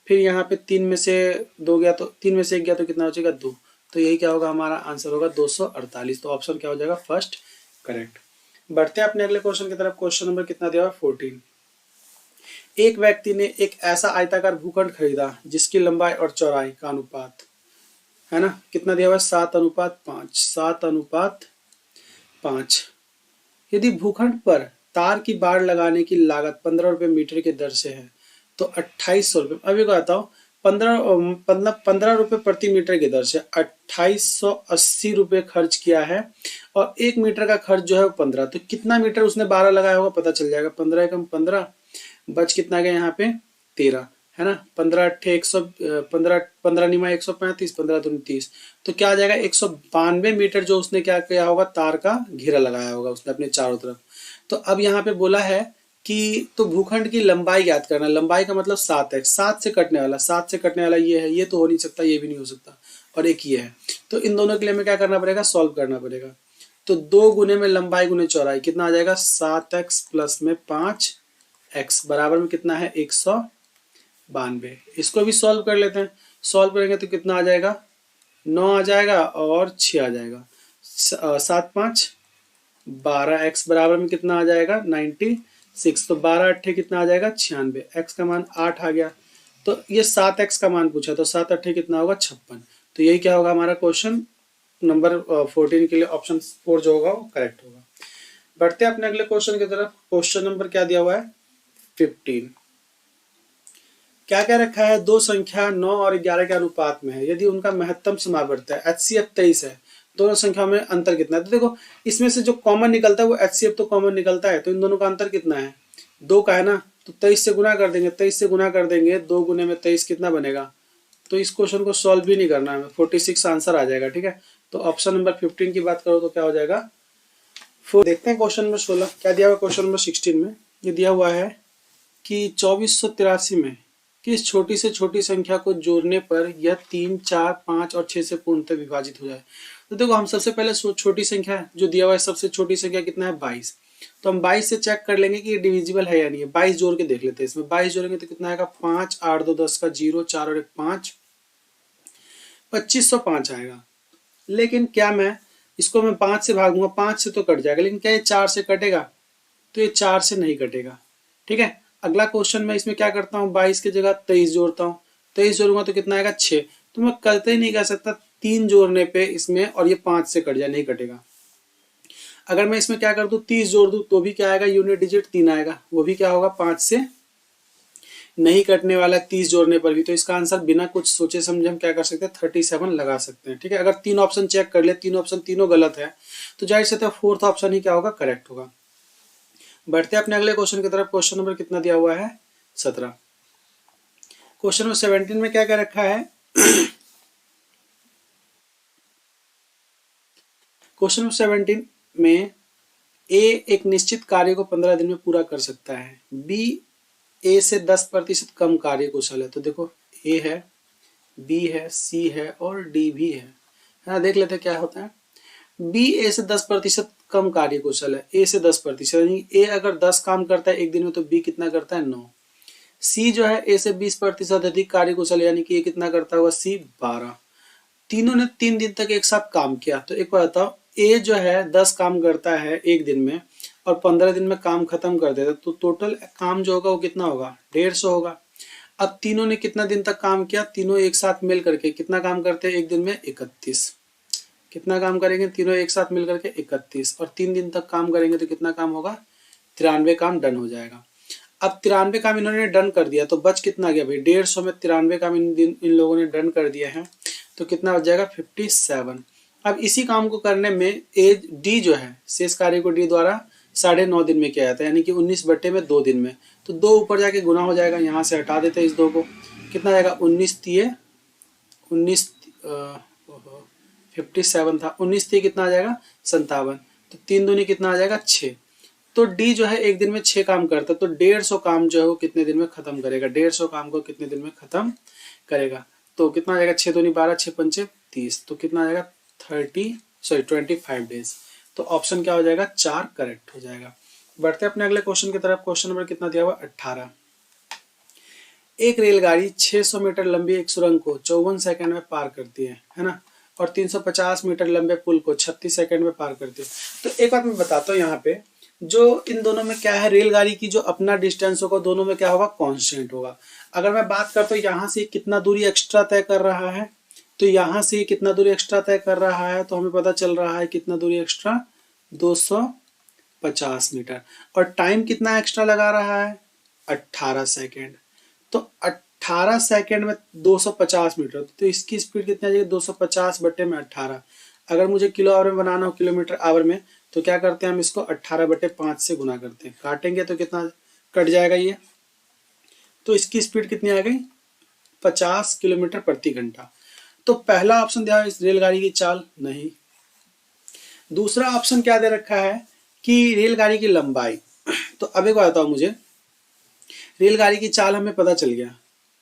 फिर यहाँ पे 3 में से 2 गया तो 3 में से 1 गया तो कितना बचेगा, 2। तो यही क्या होगा, हमारा आंसर होगा 248। तो ऑप्शन क्या हो जाएगा, फर्स्ट करेक्ट। बढ़ते हैं अपने अगले क्वेश्चन की तरफ। क्वेश्चन नंबर कितना दिया हुआ, 14। एक व्यक्ति ने एक ऐसा आयताकार भूखंड खरीदा जिसकी लंबाई और चौड़ाई का अनुपात है ना, कितना दिया हुआ है, 7:5, 7:5। यदि भूखंड पर तार की बाड़ लगाने की लागत 15 रुपये मीटर के दर से है तो 2800 रुपये, अभी कहता हूँ 15 रुपये प्रति मीटर की दर से 2880 रुपये खर्च किया है और 1 मीटर का खर्च जो है वो 15, तो कितना मीटर उसने 12 लगाया होगा पता चल जाएगा। 15 एकम 15, बच कितना गया यहाँ पे 13, है ना, 15 अट्ठे 115, 15 निमा 135, 15 दूनी 30, तो क्या आ जाएगा, 192 मीटर जो उसने क्या किया होगा, तार का घेरा लगाया होगा उसने अपने चारों तरफ। तो अब यहाँ पे बोला है कि तो भूखंड की लंबाई याद करना, लंबाई का मतलब 7x, 7 से कटने वाला, 7 से कटने वाला ये है, ये तो हो नहीं सकता, ये भी नहीं हो सकता, और एक ये है, तो इन दोनों के लिए हमें क्या करना पड़ेगा, सॉल्व करना पड़ेगा। तो 2 गुने में लंबाई गुने चौड़ाई कितना आ जाएगा, 7x प्लस में 5x बराबर में कितना है, 192। इसको भी सॉल्व कर लेते हैं। सॉल्व करेंगे तो कितना आ जाएगा, 9 आ जाएगा और 6 आ जाएगा, 7 5 12, x बराबर में कितना आ जाएगा, 96। तो 12 अट्ठे कितना आ जाएगा, 96, x का मान 8 आ गया। तो ये 7x का मान पूछा, तो 7 अट्ठे कितना होगा, 56। तो यही क्या होगा, हमारा क्वेश्चन नंबर 14 के लिए ऑप्शन 4 जो होगा वो करेक्ट होगा। बढ़ते हैं अपने अगले क्वेश्चन की तरफ। क्वेश्चन नंबर क्या दिया हुआ है, 15। क्या क्या रखा है, दो संख्या 9 और 11 के अनुपात में है, यदि उनका महत्तम समावर्त है, HCF 23 है, दोनों संख्या में अंतर कितना है। तो देखो इसमें से जो कॉमन निकलता है वो HCF तो कॉमन निकलता है, तो इन दोनों का अंतर कितना है, 2 का है ना, तो 23 से गुना कर देंगे, 23 से गुना कर देंगे, 2 गुने में 23 कितना बनेगा। तो इस क्वेश्चन को सॉल्व भी नहीं करना है, 46 आंसर आ जाएगा। ठीक है, तो ऑप्शन नंबर 15 की बात करो तो क्या हो जाएगा, 4। देखते हैं क्वेश्चन नंबर 16 क्या दिया हुआ। क्वेश्चन नंबर 16 में ये दिया हुआ है कि 2483 में किस छोटी से छोटी संख्या को जोड़ने पर यह 3, 4, 5 और 6 से पूर्णतः विभाजित हो जाए। तो देखो हम सबसे पहले छोटी संख्या जो दिया हुआ है, सबसे छोटी संख्या कितना है, 22। तो हम 22 से चेक कर लेंगे कि ये डिविजिबल है या नहीं है। 22 जोड़ के देख लेते हैं, इसमें 22 जोड़ेंगे तो कितना आएगा, 5, 8 2 10 का 0, 4 और 1 5, 2505 आएगा। लेकिन क्या मैं इसको 5 से भागूंगा, 5 से तो कट जाएगा, लेकिन क्या ये 4 से कटेगा, तो ये 4 से नहीं कटेगा। ठीक है, अगला क्वेश्चन में इसमें क्या करता हूँ, 22 की जगह 23 जोड़ता हूँ, 23 जोड़ूंगा तो कितना आएगा, 6। तो मैं करते ही नहीं कह सकता 3 जोड़ने पे इसमें और ये 5 से कट जाए, नहीं कटेगा। अगर मैं इसमें क्या कर दूं, 30 जोड़ दूं तो भी क्या आएगा, यूनिट डिजिट 3 आएगा, वो भी क्या होगा, 5 से नहीं कटने वाला 30 जोड़ने पर भी। तो इसका आंसर बिना कुछ सोचे समझे हम क्या कर सकते हैं, 37 लगा सकते हैं। ठीक है, अगर 3 ऑप्शन चेक कर ले, 3 ऑप्शन तीनों गलत है, तो जाहिर से 4th ऑप्शन ही क्या होगा, करेक्ट होगा। बढ़ते हैं अपने अगले क्वेश्चन की तरफ। क्वेश्चन नंबर कितना दिया हुआ है, 17। क्वेश्चन नंबर 17 में क्या क्या रखा है, क्वेश्चन नंबर 17 में ए एक निश्चित कार्य को 15 दिन में पूरा कर सकता है, बी ए से 10% कम कार्य कुशल है। तो देखो ए है, बी है, सी है और डी भी है ना। देख लेते हैं क्या होता है। बी ए से 10% कम कार्य कुशल है, ए से 10%, यानी ए अगर 10 काम करता है एक दिन में तो बी कितना करता है 9। सी जो है ए से 20% अधिक कार्य कुशल है, यानी कि ये कितना करता होगा सी 12। तीनों ने 3 दिन तक एक साथ काम किया, तो एक बार बताओ, ए जो है 10 काम करता है एक दिन में और 15 दिन में काम खत्म कर देता, तो टोटल काम जो होगा वो कितना होगा 150 होगा। अब तीनों ने कितना दिन तक काम किया, तीनों एक साथ मिल करके कितना काम करते हैं एक दिन में 31। कितना काम करेंगे तीनों एक साथ मिल करके 31, और 3 दिन तक काम करेंगे तो कितना काम होगा 93 काम डन हो जाएगा। अब 93 काम इन्होंने डन कर दिया तो बच कितना गया भाई 150 में 93 काम इन लोगों ने डन कर दिया है, तो कितना बच जाएगा 57। अब इसी काम को करने में ए डी जो है शेष कार्य को डी द्वारा 9.5 दिन में किया जाता है, यानी कि 19/2 दिन में, तो 2 ऊपर जाके गुना हो जाएगा, यहाँ से हटा देते हैं इस 2 को, कितना जाएगा 19 तिये 19 57 था, 19 तिये कितना आ जाएगा 57, तो 3 दूनी कितना आ जाएगा 6। तो डी जो है एक दिन में 6 काम करता है, तो 150 काम जो है वो कितने दिन में खत्म करेगा, 150 काम को कितने दिन में खत्म करेगा, तो कितना आ जाएगा 6 दूनी 12, 6 पंचे 30, तो कितना आ जाएगा 25 डेज। तो ऑप्शन क्या हो जाएगा 4 करेक्ट हो जाएगा। बढ़ते अपने अगले क्वेश्चन की तरफ। क्वेश्चन नंबर कितना दिया हुआ 18। एक रेलगाड़ी 600 मीटर लंबी एक सुरंग को 54 सेकंड में पार करती है ना, और 350 मीटर लंबे पुल को 36 सेकंड में पार करती है। तो एक बात मैं बताता हूँ, यहाँ पे जो इन दोनों में क्या है, रेलगाड़ी की जो अपना डिस्टेंस होगा दोनों में क्या होगा कांस्टेंट होगा। अगर मैं बात करता हूँ यहाँ से कितना दूरी एक्स्ट्रा तय कर रहा है, तो यहाँ से कितना दूरी एक्स्ट्रा तय कर रहा है, तो हमें पता चल रहा है कितना दूरी एक्स्ट्रा 250 मीटर, और टाइम कितना एक्स्ट्रा लगा रहा है 18 सेकेंड। तो 18 सेकेंड में 250 मीटर, तो इसकी स्पीड कितनी आ जाएगी 250/18। अगर मुझे किलो आवर में बनाना हो किलोमीटर आवर में, तो क्या करते हैं हम इसको 18/5 से गुना करते हैं, काटेंगे तो कितना कट जाएगा ये, तो इसकी स्पीड कितनी आ गई 50 किलोमीटर प्रति घंटा। तो पहला ऑप्शन दिया है इस रेलगाड़ी की चाल नहीं। दूसरा ऑप्शन क्या दे रखा है कि रेलगाड़ी की लंबाई। तो अब एक बात बताओ मुझे, रेलगाड़ी की चाल हमें पता चल गया,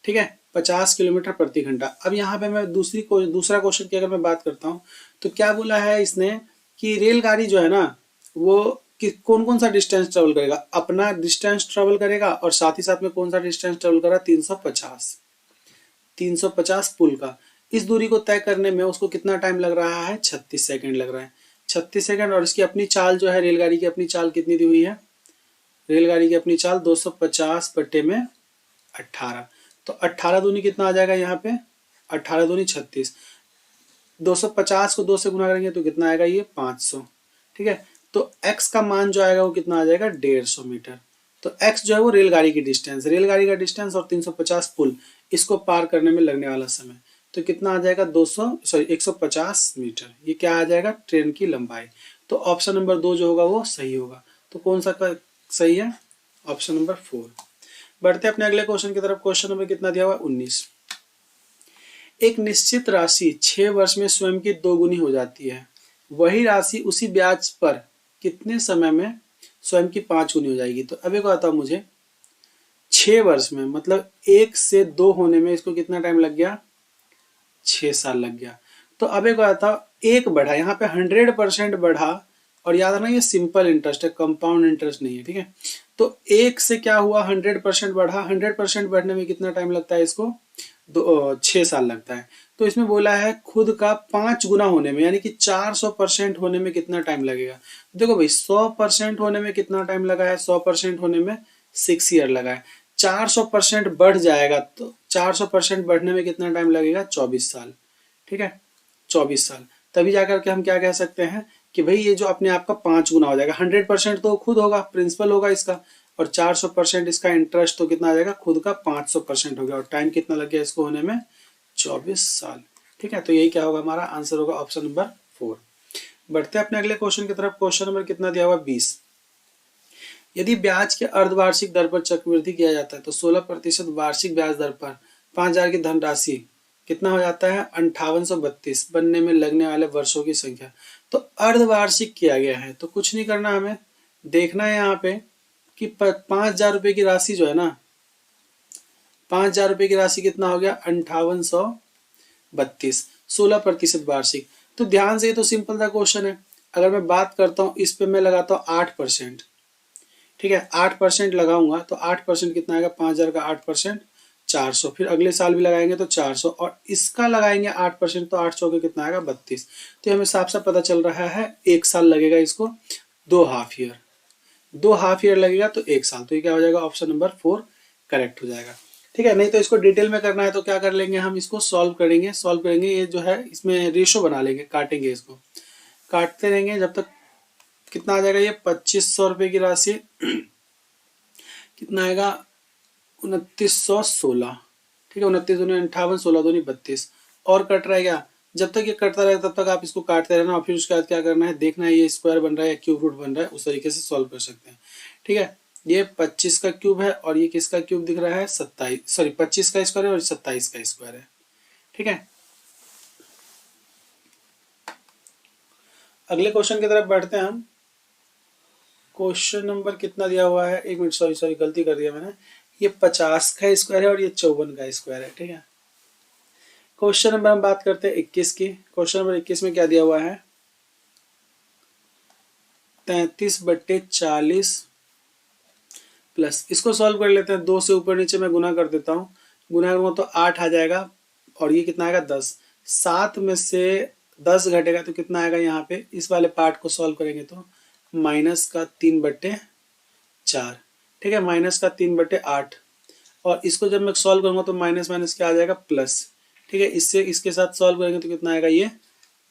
ठीक है 50 किलोमीटर प्रति घंटा। अब यहाँ पे मैं दूसरा क्वेश्चन की अगर मैं बात करता हूँ, तो क्या बोला है इसने कि रेलगाड़ी जो है ना वो कौन कौन सा डिस्टेंस ट्रेवल करेगा, अपना डिस्टेंस ट्रेवल करेगा, और साथ ही साथ में कौन सा डिस्टेंस ट्रेवल कर रहा है 350 पुल का। इस दूरी को तय करने में उसको कितना टाइम लग रहा है 36 सेकंड लग रहा है, 36 सेकंड। और इसकी अपनी चाल जो है रेलगाड़ी की अपनी चाल कितनी दी हुई है, रेलगाड़ी की अपनी चाल 250/18, तो 18 दूनी कितना आ जाएगा यहाँ पे 18 दूनी 36, 250 को 2 से गुना करेंगे तो कितना आएगा ये 500, ठीक है। तो x का मान जो आएगा वो कितना आ जाएगा 150 मीटर। तो x जो है वो रेलगाड़ी की डिस्टेंस, रेलगाड़ी का डिस्टेंस और 350 पुल, इसको पार करने में लगने वाला समय, तो कितना आ जाएगा 150 मीटर। ये क्या आ जाएगा ट्रेन की लंबाई। तो ऑप्शन नंबर 2 जो होगा वो सही होगा। तो कौन सा सही है, ऑप्शन नंबर 4। बढ़ते अपने अगले क्वेश्चन की तरफ। क्वेश्चन नंबर कितना दिया हुआ 19। एक निश्चित राशि 6 वर्ष में स्वयं की 2 गुनी हो जाती है, वही राशि उसी ब्याज पर कितने समय में स्वयं की 5 गुनी हो जाएगी। तो अब एक बताओ मुझे, 6 वर्ष में मतलब 1 से 2 होने में इसको कितना टाइम लग गया 6 साल लग गया। तो अब एक बताओ, एक बढ़ा यहाँ पे 100% बढ़ा, और याद रखना ये सिंपल इंटरेस्ट है, कंपाउंड इंटरेस्ट नहीं है, ठीक है। तो 1 से क्या हुआ 100% बढ़ा, 100% बढ़ने में कितना टाइम लगता है इसको 6 साल लगता है। तो इसमें बोला है खुद का 5 गुना होने में, यानी कि 400% होने में कितना टाइम लगेगा। देखो भाई 100% होने में कितना टाइम लगा है, 100% होने में 6 ईयर लगा है। 400% बढ़ जाएगा तो 400% बढ़ने में कितना टाइम लगेगा 24 साल, ठीक है 24 साल। तभी जाकर के हम क्या कह सकते हैं कि भाई ये जो अपने आप का 5 गुना हो जाएगा। 100% तो खुद होगा, प्रिंसिपल होगा इसका, और 400% इसका इंटरेस्ट तो कितना आ जाएगा खुद का 500% हो गया, और टाइम कितना लग गया इसको होने में 24 साल, ठीक है। तो यही क्या होगा हमारा आंसर होगा ऑप्शन नंबर 4। बढ़ते अपने अगले क्वेश्चन की तरफ। क्वेश्चन नंबर कितना दिया हुआ 20। यदि ब्याज के अर्धवार्षिक दर पर चक्रवृद्धि किया जाता है तो 16% वार्षिक ब्याज दर पर 5000 की धनराशि कितना हो जाता है 5832 बनने में लगने वाले वर्षों की संख्या। तो अर्धवार्षिक किया गया है, तो कुछ नहीं करना, हमें देखना है यहाँ पे कि 5000 रुपये की राशि जो है ना 5,000 रुपये की राशि कितना हो गया 5832, 16% वार्षिक। तो ध्यान से, ये तो सिंपल सा क्वेश्चन है। अगर मैं बात करता हूँ इस पे, मैं लगाता हूँ 8%। ठीक है, 8% लगाऊंगा तो 8% कितना आएगा, 5,000 का 8% 400, फिर अगले साल भी लगाएंगे तो 400, और इसका लगाएंगे 8% तो 8 चौके कितना आएगा 32। तो हमें साफ साफ पता चल रहा है 1 साल लगेगा इसको, 2 हाफ ईयर, 2 हाफ ईयर लगेगा तो 1 साल। तो ये क्या हो जाएगा, ऑप्शन नंबर 4 करेक्ट हो जाएगा। ठीक है, नहीं तो इसको डिटेल में करना है तो क्या कर लेंगे हम, इसको सॉल्व करेंगे, ये जो है इसमें रेशो बना लेंगे, काटेंगे, इसको काटते रहेंगे जब तक कितना आ जाएगा, ये 2500 रुपये की राशि कितना आएगा 2916। ठीक है, 29 दूनी 58, 16 दूनी 32, और कट रहेगा। जब तक ये कटता रहेगा तब तक आप इसको काटते रहना, और फिर उसके बाद क्या करना है, देखना है ये स्क्वायर बन रहा है या क्यूब रूट बन रहा है, उस तरीके से सॉल्व कर सकते हैं। ठीक है, ये 25 का क्यूब है और ये किसका क्यूब दिख रहा है, 27, सॉरी 25 का स्क्वायर है और 27 का स्क्वायर है। ठीक है, अगले क्वेश्चन की तरफ बढ़ते हैं हम। क्वेश्चन नंबर कितना दिया हुआ है, एक मिनट, सॉरी गलती कर दिया मैंने, ये 50 का स्क्वायर है और ये 54 का स्क्वायर है। ठीक है, क्वेश्चन नंबर हम बात करते हैं 21 की। क्वेश्चन नंबर 21 में क्या दिया हुआ है, 33/40 प्लस, इसको सॉल्व कर लेते हैं। 2 से ऊपर नीचे मैं गुना कर देता हूँ, गुना करूँगा तो 8 आ जाएगा, और ये कितना आएगा 10। 7 में से 10 घटेगा तो कितना आएगा, यहाँ पे इस वाले पार्ट को सॉल्व करेंगे तो -3/4। ठीक है, -3/8, और इसको जब मैं सॉल्व करूँगा तो माइनस माइनस क्या आ जाएगा, प्लस। ठीक है, इससे इसके साथ सॉल्व करेंगे तो कितना आएगा, ये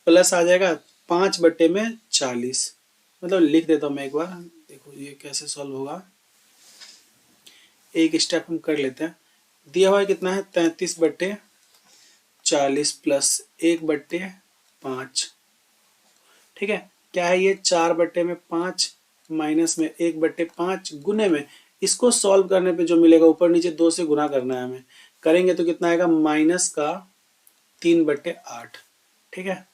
प्लस आ जाएगा 5/40। मतलब लिख देता हूँ मैं एक बार, देखो ये कैसे सॉल्व होगा, एक स्टेप हम कर लेते हैं। दिया हुआ है कितना है, 33/40 प्लस 1/5। ठीक है, क्या है ये, 4/5 माइनस में 1/5 गुने में, इसको सॉल्व करने पे जो मिलेगा, ऊपर नीचे 2 से गुना करना है हमें, करेंगे तो कितना आएगा, -3/8। ठीक है,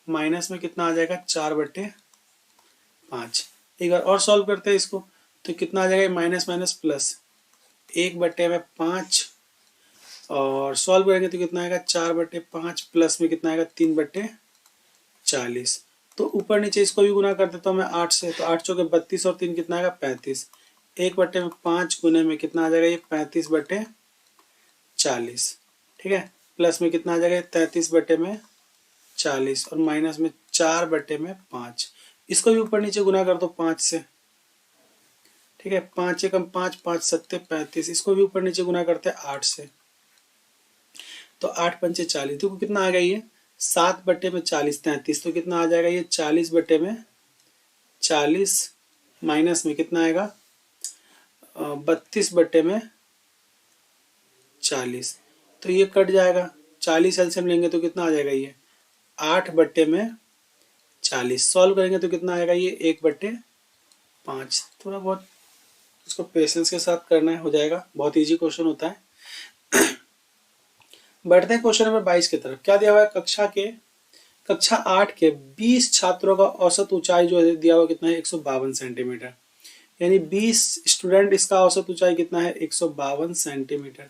माइनस में कितना आ जाएगा, 4/5। एक बार और सॉल्व करते हैं इसको, तो कितना आ जाएगा, माइनस माइनस प्लस 1/5, और सॉल्व करेंगे तो कितना आएगा, 4/5 प्लस में कितना आएगा, 3/40। तो ऊपर नीचे इसको भी गुना कर देता हूँ मैं 8 से, तो 8 चौके 32 और 3 कितना आएगा, 35। 1/5 गुने में कितना आ जाएगा, ये 35/40। ठीक है, प्लस में कितना आ जाएगा, 33/40, और माइनस में 4/5। इसको भी ऊपर नीचे गुना कर दो 5 से। ठीक है, 5 एकम 5, 5 सत्ते 35, इसको भी ऊपर नीचे गुना करते हैं 8 से, तो 8 पंचे 40। देखो कितना आ गया, ये 7/40 33, तो कितना आ जाएगा, ये 40/40 माइनस में कितना आएगा, 32/40। तो ये कट जाएगा, 40 एलसीएम लेंगे तो कितना आ जाएगा, ये 8/40। सॉल्व करेंगे तो कितना आएगा, ये 1/5। थोड़ा बहुत इसको पेशेंस के साथ करना है, हो जाएगा, बहुत इजी क्वेश्चन होता है। बढ़ते हैं क्वेश्चन नंबर 22 की तरफ। क्या दिया हुआ है, कक्षा 8 के 20 छात्रों का औसत ऊंचाई जो है दिया हुआ कितना है, 152 सेंटीमीटर। यानी 20 स्टूडेंट, इसका औसत ऊंचाई कितना है, 152 सेंटीमीटर।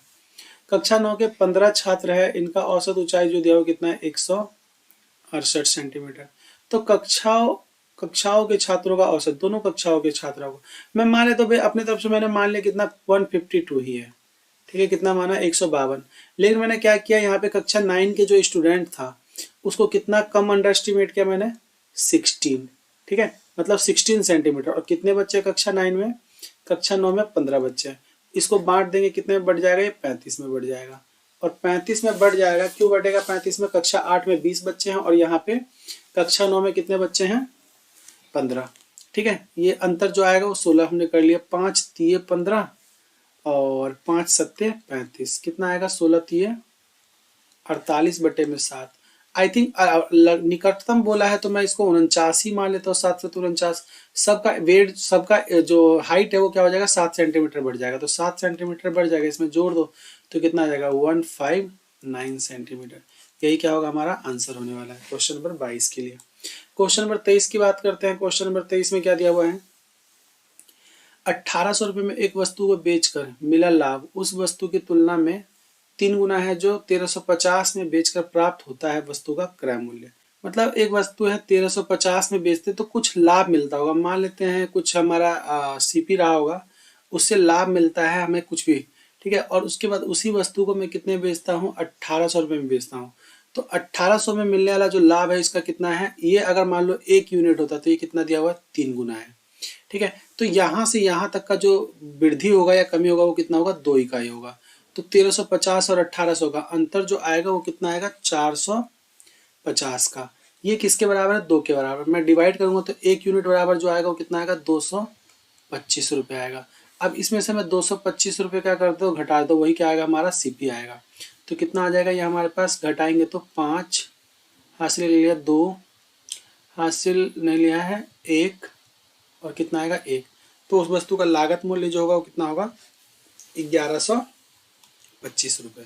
कक्षा 9 के 15 छात्र है, इनका औसत ऊंचाई जो दिया हुआ कितना है, 168 सेंटीमीटर। तो कक्षाओं के छात्रों का औसत, दोनों कक्षाओं के छात्रों को मैं मान लेता हूँ भाई, अपनी तरफ से मैंने मान लिया कितना, 152 ही है। ठीक है, कितना माना, 152। लेकिन मैंने क्या किया, यहाँ पे कक्षा 9 के जो स्टूडेंट था उसको कितना कम अंडर एस्टिमेट किया मैंने, 16। ठीक है, मतलब 16 सेंटीमीटर। और कितने बच्चे कक्षा 9 में, कक्षा 9 में 15 बच्चे हैं। इसको बांट देंगे, कितने में बढ़ जाएगा, ये 35 में बढ़ जाएगा। और 35 में बढ़ जाएगा, क्यों बढ़ेगा 35 में, कक्षा 8 में 20 बच्चे हैं और यहाँ पे कक्षा 9 में कितने बच्चे हैं, 15। ठीक है, ये अंतर जो आएगा वो 16 हमने कर लिया, 5 तिये 15 और 5 सत्ते 35, कितना आएगा, 16 तिये 48/7। आई थिंक निकटतम बोला है तो मैं इसको 49 ही मान लेता हूँ, 7 से 49। सबका वेट, सबका जो हाइट है वो क्या हो जाएगा, 7 सेंटीमीटर बढ़ जाएगा, तो 7 सेंटीमीटर बढ़ जाएगा, इसमें जोड़ दो तो कितना आ जाएगा, 159 सेंटीमीटर। यही क्या होगा, हमारा आंसर होने वाला है क्वेश्चन नंबर 22 के लिए। क्वेश्चन नंबर 23 की बात करते हैं। क्वेश्चन नंबर 23 में क्या दिया हुआ है, 1800 रुपये में एक वस्तु को बेचकर मिला लाभ उस वस्तु की तुलना में 3 गुना है जो 1350 में बेचकर प्राप्त होता है वस्तु का क्रय मूल्य। मतलब एक वस्तु है 1350 में बेचते तो कुछ लाभ मिलता होगा, मान लेते हैं कुछ हमारा सीपी रहा होगा, उससे लाभ मिलता है हमें कुछ भी, ठीक है। और उसके बाद उसी वस्तु को मैं कितने बेचता हूँ, 1800 रुपये में बेचता हूँ। तो 1800 में मिलने वाला जो लाभ है इसका कितना है, ये अगर मान लो 1 यूनिट होता तो ये कितना दिया हुआ है, 3 गुना है, ठीक है। तो यहाँ से यहाँ तक का जो वृद्धि होगा या कमी होगा वो कितना होगा, 2 इकाई होगा। तो 1350 और 1800 का अंतर जो आएगा वो कितना आएगा, 450 का। ये किसके बराबर है, 2 के बराबर। मैं डिवाइड करूंगा तो 1 यूनिट बराबर जो आएगा वो कितना आएगा, 225 रुपये आएगा। अब इसमें से मैं 225 रुपये क्या कर दो, घटा दो, वही क्या आएगा, हमारा सीपी आएगा। तो कितना आ जाएगा ये हमारे पास, घटाएंगे तो 5 हासिल ले लिया, 2 हासिल नहीं लिया है, 1 और कितना आएगा, 1। तो उस वस्तु का लागत मूल्य जो होगा वो कितना होगा, 1125 रुपये।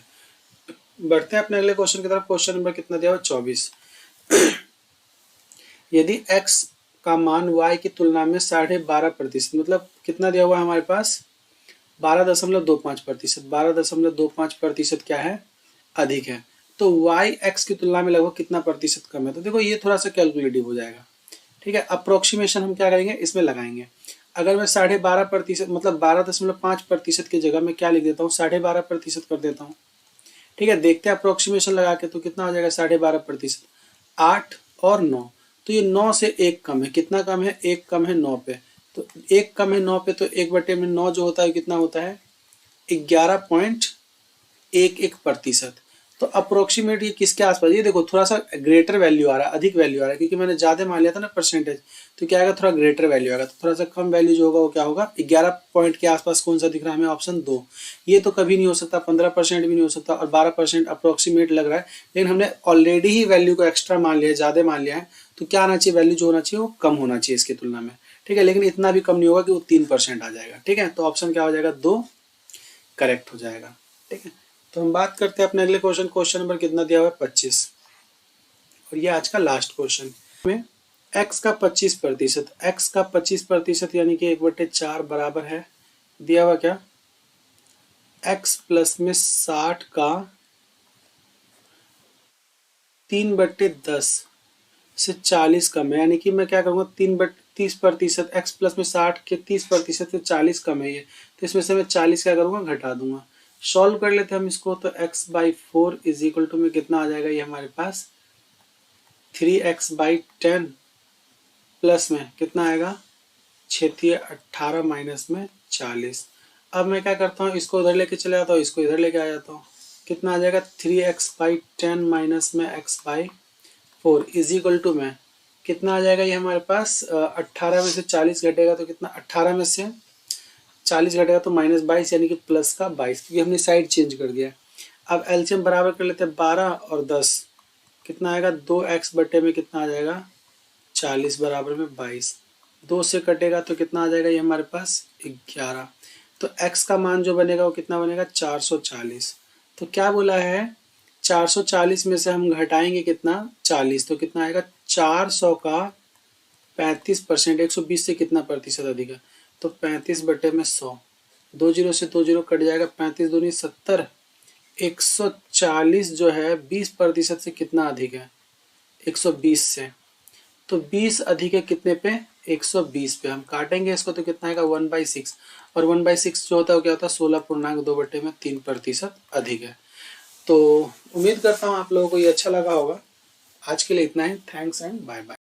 बढ़ते हैं अपने अगले क्वेश्चन की तरफ। क्वेश्चन नंबर कितना दिया हुआ, 24। यदि x का मान y की तुलना में 12.5%, मतलब कितना दिया हुआ है हमारे पास, 12.25%। 12.25% क्या है, अधिक है। तो y x की तुलना में लगभग कितना प्रतिशत कम है। तो देखो ये थोड़ा सा कैलकुलेटिव हो जाएगा, ठीक है। अप्रोक्सीमेशन हम क्या करेंगे, इसमें लगाएंगे। अगर मैं 12.5% मतलब 12.5% की जगह में क्या लिख देता हूँ, 12.5% कर देता हूँ, ठीक है। देखते हैं अप्रोक्सीमेशन लगा के तो कितना हो जाएगा, 12.5%, 8 और 9। तो ये 9 से 1 कम है, कितना कम है, 1 कम है 9 पे। तो 1 कम है 9 पे, तो 1/9 जो होता है कितना होता है, 11.11%। तो अप्रोक्सीमेट ये किसके आसपास, ये देखो थोड़ा सा ग्रेटर वैल्यू आ रहा है, अधिक वैल्यू आ रहा है, क्योंकि मैंने ज़्यादा मान लिया था ना परसेंटेज। तो क्या आएगा, थोड़ा ग्रेटर वैल्यू आएगा। तो थोड़ा सा कम वैल्यू जो होगा वो क्या होगा, 11 पॉइंट के आसपास। कौन सा दिख रहा है हमें, ऑप्शन 2। ये तो कभी नहीं हो सकता, 15% भी नहीं हो सकता, और 12% अप्रोक्सीमेट लग रहा है। लेकिन हमने ऑलरेडी ही वैल्यू को एक्स्ट्रा मान लिया है, ज़्यादा मान लिया है। तो क्या आना चाहिए, वैल्यू जो होना चाहिए वो कम होना चाहिए इसकी तुलना में, ठीक है। लेकिन इतना भी कम नहीं होगा कि वो 3% आ जाएगा, ठीक है। तो ऑप्शन क्या हो जाएगा, 2 करेक्ट हो जाएगा, ठीक है। तो हम बात करते हैं अपने अगले क्वेश्चन। क्वेश्चन नंबर कितना दिया हुआ है, 25। और ये आज का लास्ट क्वेश्चन में x का 25%, x का 25% यानी कि 1/4 बराबर है, दिया हुआ क्या, x प्लस में 60 का 3/10 से 40 कम है। यानी कि मैं क्या करूँगा, 30%, x प्लस में 60 के 30% से 40 कम है ये। तो इसमें से मैं 40 क्या करूँगा, घटा दूंगा। सॉल्व कर लेते हैं हम इसको। तो x/4 इज इक्वल टू में कितना आ जाएगा ये हमारे पास, 3x/10 प्लस में कितना आएगा, 6×18 माइनस में 40। अब मैं क्या करता हूँ, इसको उधर लेके चले जाता हूँ, इसको इधर लेके आ जाता हूँ। कितना आ जाएगा, 3x/10 माइनस में x/4 इज इक्वल टू में कितना आ जाएगा ये हमारे पास, 18 में से 40 घटेगा तो कितना, 18 में से 40 घटेगा तो -22 यानी कि प्लस का 22, क्योंकि हमने साइड चेंज कर दिया। अब एलसीएम बराबर कर लेते हैं, 12 और 10 कितना आएगा, 2x बटे में कितना आ जाएगा, 40 बराबर में 22। 2 से कटेगा तो कितना आ जाएगा ये हमारे पास, 11। तो x का मान जो बनेगा वो कितना बनेगा, 440। तो क्या बोला है, 440 में से हम घटाएंगे कितना, 40। तो कितना आएगा, 400 का 35%, 120 से कितना प्रतिशत अधिक है, तो 35 बटे में 100। 2 0 से 2 0 कट जाएगा, 35 दूनी 70। 140 जो है 20% से कितना अधिक है, 120 से। तो 20 अधिक है कितने पे, 120 पे। हम काटेंगे इसको तो कितना आएगा, 1/6। और 1/6 जो होता है वो क्या होता है, 16.2/3% अधिक है। तो उम्मीद करता हूँ आप लोगों को ये अच्छा लगा होगा। आज के लिए इतना ही। Thanks and bye bye.